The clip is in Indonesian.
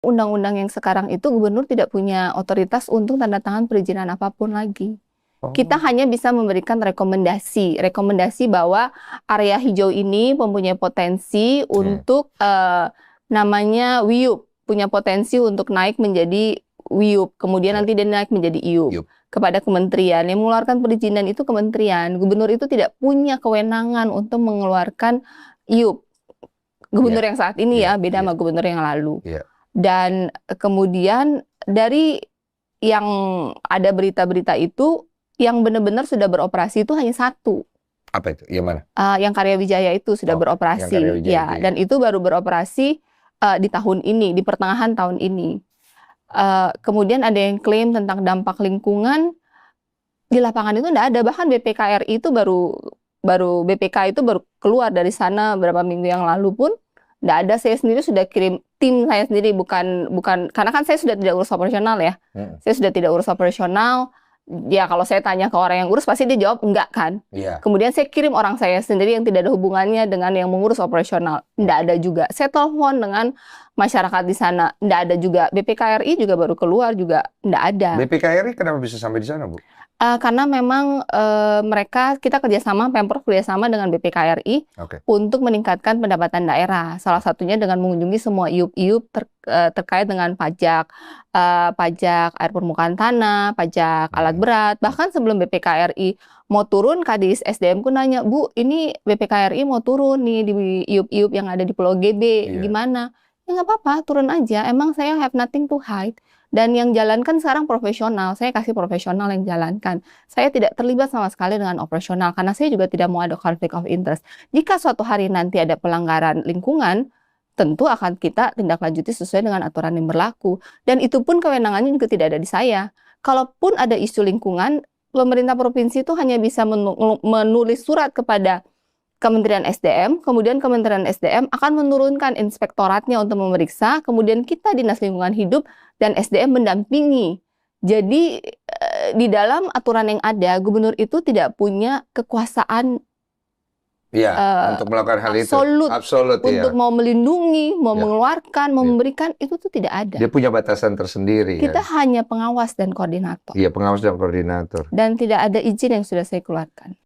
Undang-undang yang sekarang itu gubernur tidak punya otoritas untuk tanda tangan perizinan apapun lagi. Kita hanya bisa memberikan rekomendasi bahwa area hijau ini mempunyai potensi untuk namanya WIUP, punya potensi untuk naik menjadi WIUP, kemudian nanti dia naik menjadi IUP. Kepada kementerian yang mengeluarkan perizinan itu kementerian. Gubernur itu tidak punya kewenangan untuk mengeluarkan IUP. Gubernur yang saat ini beda sama gubernur yang lalu. Dan kemudian dari yang ada berita-berita itu, yang benar-benar sudah beroperasi itu hanya satu. Apa itu? Yang mana? Yang Karya Wijaya itu sudah beroperasi. Dan itu baru beroperasi di tahun ini, di pertengahan tahun ini. Kemudian ada yang klaim tentang dampak lingkungan. Di lapangan itu tidak ada. Bahkan BPKRI itu BPK itu baru keluar dari sana beberapa minggu yang lalu pun. Nggak ada, saya sendiri sudah kirim tim saya sendiri, bukan karena kan saya sudah tidak urus operasional ya. Saya sudah tidak urus operasional. Ya kalau saya tanya ke orang yang urus pasti dia jawab enggak kan. Kemudian saya kirim orang saya sendiri yang tidak ada hubungannya dengan yang mengurus operasional. Nggak ada juga. Saya telepon dengan masyarakat di sana. Nggak ada juga. BPKRI juga baru keluar juga. Nggak ada. BPKRI kenapa bisa sampai di sana, Bu? Karena memang kita kerjasama, Pemprov kerjasama dengan BPKRI untuk meningkatkan pendapatan daerah. Salah satunya dengan mengunjungi semua IUP-IUP terkait dengan pajak air permukaan tanah, pajak alat berat. Bahkan sebelum BPKRI mau turun, Kadis SDM ku nanya, Bu, ini BPKRI mau turun nih di IUP-IUP yang ada di Pulau GB, gimana? Ya nggak apa-apa, turun aja. Emang saya have nothing to hide. Dan yang jalankan sekarang profesional, saya kasih profesional yang jalankan. Saya tidak terlibat sama sekali dengan operasional, karena saya juga tidak mau ada conflict of interest. Jika suatu hari nanti ada pelanggaran lingkungan, tentu akan kita tindak lanjuti sesuai dengan aturan yang berlaku. Dan itu pun kewenangannya juga tidak ada di saya. Kalaupun ada isu lingkungan, pemerintah provinsi itu hanya bisa menulis surat kepada Kementerian SDM, kemudian Kementerian SDM akan menurunkan inspektoratnya untuk memeriksa, kemudian kita Dinas Lingkungan Hidup dan SDM mendampingi. Jadi di dalam aturan yang ada, gubernur itu tidak punya kekuasaan untuk melakukan hal itu. Absolut untuk mau melindungi, mau mengeluarkan, mau memberikan, itu tuh tidak ada. Dia punya batasan tersendiri. Kita hanya pengawas dan koordinator. Iya, pengawas dan koordinator. Dan tidak ada izin yang sudah saya keluarkan.